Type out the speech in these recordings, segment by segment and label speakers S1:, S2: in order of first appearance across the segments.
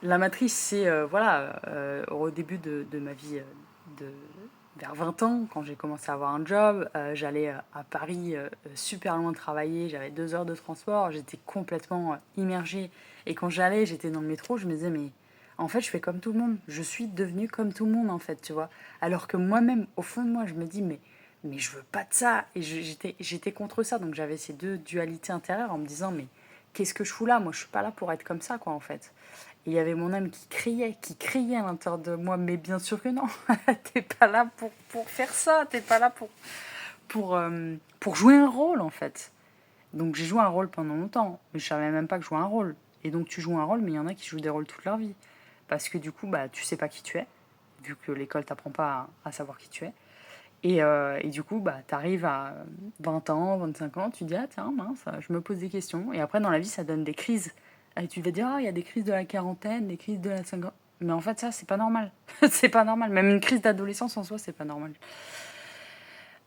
S1: La matrice, c'est, au début de ma vie, de, vers 20 ans, quand j'ai commencé à avoir un job, j'allais à Paris super loin travailler, j'avais 2 heures de transport, j'étais complètement immergée. Et quand j'allais, j'étais dans le métro, je me disais, mais en fait, je fais comme tout le monde. Je suis devenue comme tout le monde, en fait, tu vois. Alors que moi-même, au fond de moi, je me dis, mais je veux pas de ça. Et j'étais contre ça. Donc j'avais ces deux dualités intérieures en me disant, mais qu'est-ce que je fous là? Moi, je suis pas là pour être comme ça, quoi, en fait. Et il y avait mon âme qui criait à l'intérieur de moi, mais bien sûr que non. T'es pas là pour faire ça. T'es pas là pour jouer un rôle, en fait. Donc j'ai joué un rôle pendant longtemps, mais je savais même pas que je jouais un rôle. Et donc tu joues un rôle, mais il y en a qui jouent des rôles toute leur vie. Parce que du coup, bah, tu sais pas qui tu es, vu que l'école t'apprend pas à savoir qui tu es. Et du coup, bah, tu arrives à 20 ans, 25 ans, tu dis, ah tiens, mince, je me pose des questions. Et après, dans la vie, ça donne des crises. Et tu vas dire, ah, il y a des crises de la quarantaine, des crises de la cinquantaine. Mais en fait, ça, c'est pas normal. C'est pas normal. Même une crise d'adolescence en soi, c'est pas normal.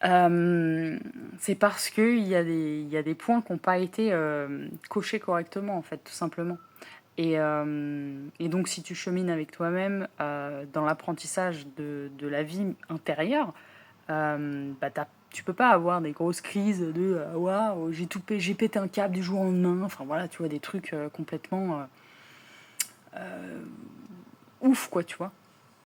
S1: Euh, c'est parce qu'il y a des points qui n'ont pas été cochés correctement, en fait, tout simplement. Et donc, si tu chemines avec toi-même dans l'apprentissage de la vie intérieure, bah, tu peux pas avoir des grosses crises de waouh, j'ai pété un câble du jour au lendemain. Enfin voilà, tu vois, des trucs complètement ouf, quoi, tu vois.